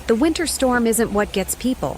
The winter storm isn't what gets people.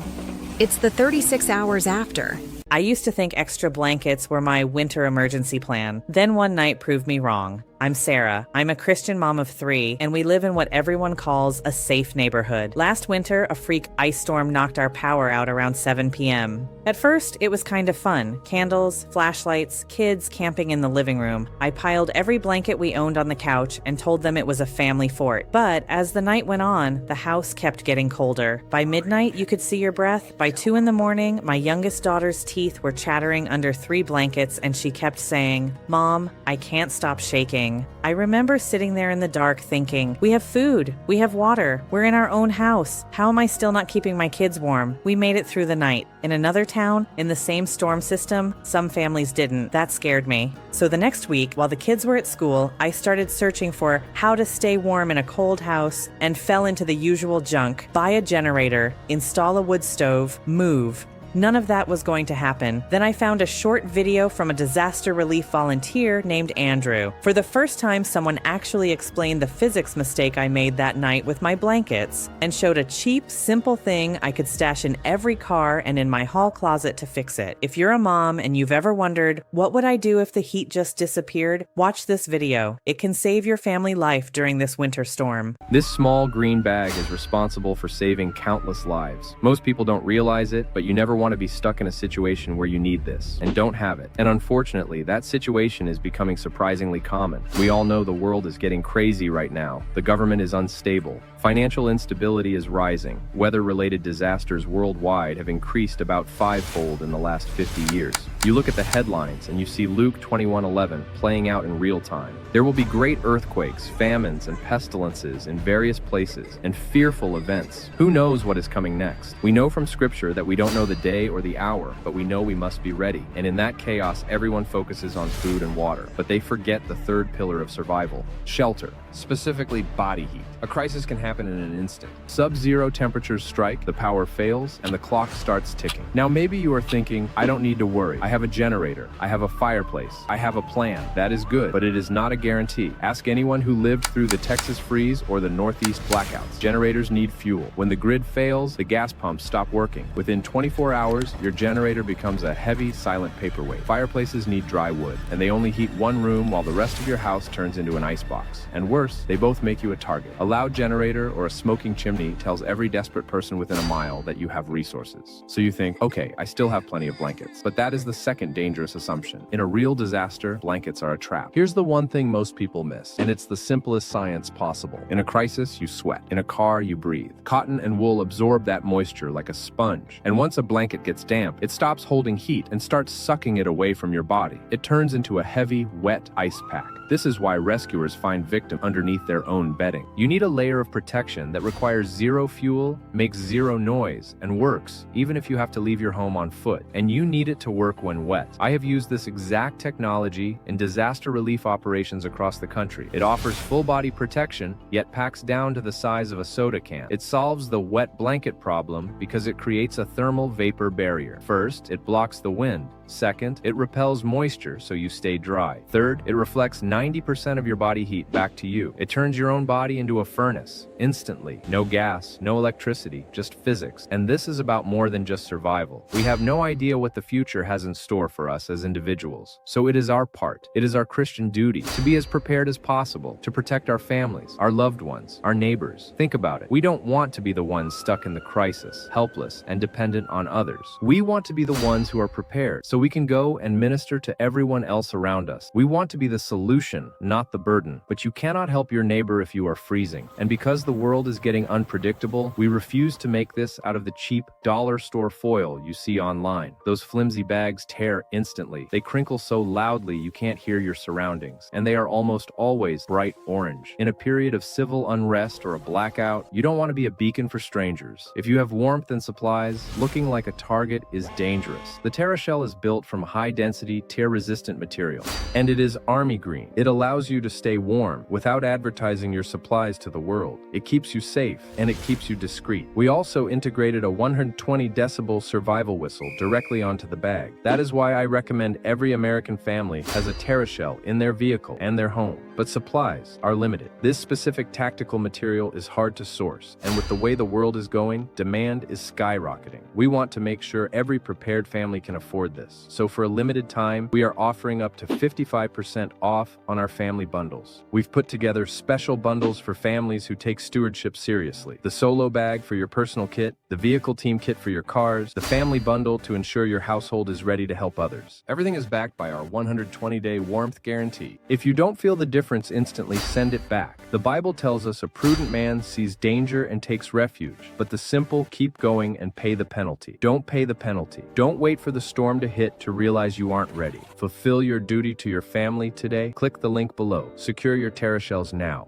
It's the 36 hours after. I used to think extra blankets were my winter emergency plan. Then one night proved me wrong. I'm Sarah. I'm a Christian mom of 3, and we live in what everyone calls a safe neighborhood. Last winter, a freak ice storm knocked our power out around 7 p.m. At first, it was kind of fun. Candles, flashlights, kids camping in the living room. I piled every blanket we owned on the couch and told them it was a family fort. But as the night went on, the house kept getting colder. By midnight, you could see your breath. By 2 in the morning, my youngest daughter's teeth were chattering under 3 blankets, and she kept saying, "Mom, I can't stop shaking." I remember sitting there in the dark thinking, we have food, we have water, we're in our own house. How am I still not keeping my kids warm? We made it through the night. In another town, in the same storm system, some families didn't. That scared me. So the next week, while the kids were at school, I started searching for how to stay warm in a cold house and fell into the usual junk. Buy a generator, install a wood stove, move. None of that was going to happen. Then I found a short video from a disaster relief volunteer named Andrew. For the first time, someone actually explained the physics mistake I made that night with my blankets and showed a cheap, simple thing I could stash in every car and in my hall closet to fix it. If you're a mom and you've ever wondered, what would I do if the heat just disappeared? Watch this video. It can save your family life during this winter storm. This small green bag is responsible for saving countless lives. Most people don't realize it, but you never want to be stuck in a situation where you need this and don't have it. And unfortunately, that situation is becoming surprisingly common. We all know the world is getting crazy right now. The government is unstable. Financial instability is rising. Weather-related disasters worldwide have increased about 5-fold in the last 50 years. You look at the headlines and you see Luke 21:11 playing out in real time. There will be great earthquakes, famines, and pestilences in various places, and fearful events. Who knows what is coming next? We know from Scripture that we don't know the day or the hour, but we know we must be ready. And in that chaos, everyone focuses on food and water, but they forget the third pillar of survival: shelter, specifically body heat. A crisis can happen in an instant. Sub-zero temperatures strike, the power fails, and the clock starts ticking. Now maybe you are thinking, I don't need to worry. I have a generator. I have a fireplace. I have a plan. That is good, but it is not a guarantee. Ask anyone who lived through the Texas freeze or the Northeast blackouts. Generators need fuel. When the grid fails, the gas pumps stop working. Within 24 hours, your generator becomes a heavy, silent paperweight. Fireplaces need dry wood, and they only heat one room while the rest of your house turns into an icebox. And worse, they both make you a target. A loud generator or a smoking chimney tells every desperate person within a mile that you have resources. So you think, okay, I still have plenty of blankets. But that is the second dangerous assumption. In a real disaster, blankets are a trap. Here's the one thing most people miss, and it's the simplest science possible. In a crisis, you sweat. In a car, you breathe. Cotton and wool absorb that moisture like a sponge. And once a blanket gets damp, it stops holding heat and starts sucking it away from your body. It turns into a heavy, wet ice pack. This is why rescuers find victims underneath their own bedding. You need a layer of protection that requires zero fuel, makes zero noise, and works even if you have to leave your home on foot. And you need it to work when wet. I have used this exact technology in disaster relief operations across the country. It offers full body protection, yet packs down to the size of a soda can. It solves the wet blanket problem because it creates a thermal vapor barrier. First, it blocks the wind. Second, it repels moisture so you stay dry. Third, it reflects 90% of your body heat back to you. It turns your own body into a furnace, instantly. No gas, no electricity, just physics. And this is about more than just survival. We have no idea what the future has in store for us as individuals. So it is our part, it is our Christian duty to be as prepared as possible, to protect our families, our loved ones, our neighbors. Think about it. We don't want to be the ones stuck in the crisis, helpless and dependent on others. We want to be the ones who are prepared, so we can go and minister to everyone else around us. We want to be the solution, not the burden. But you cannot help your neighbor if you are freezing. And because the world is getting unpredictable, we refuse to make this out of the cheap dollar store foil you see online. Those flimsy bags tear instantly. They crinkle so loudly you can't hear your surroundings. And they are almost always bright orange. In a period of civil unrest or a blackout, you don't want to be a beacon for strangers. If you have warmth and supplies, looking like a target is dangerous. The TerraShell is built built from high-density, tear-resistant material. And it is army green. It allows you to stay warm without advertising your supplies to the world. It keeps you safe, and it keeps you discreet. We also integrated a 120 decibel survival whistle directly onto the bag. That is why I recommend every American family has a TerraShell in their vehicle and their home. But supplies are limited. This specific tactical material is hard to source, and with the way the world is going, demand is skyrocketing. We want to make sure every prepared family can afford this. So for a limited time, we are offering up to 55% off on our family bundles. We've put together special bundles for families who take stewardship seriously. The solo bag for your personal kit, the vehicle team kit for your cars, the family bundle to ensure your household is ready to help others. Everything is backed by our 120-day warmth guarantee. If you don't feel the difference instantly, send it back. The Bible tells us a prudent man sees danger and takes refuge, but the simple keep going and pay the penalty. Don't pay the penalty. Don't wait for the storm to hit to realize you aren't ready. Fulfill your duty to your family today. Click the link below. Secure your TerraShells now.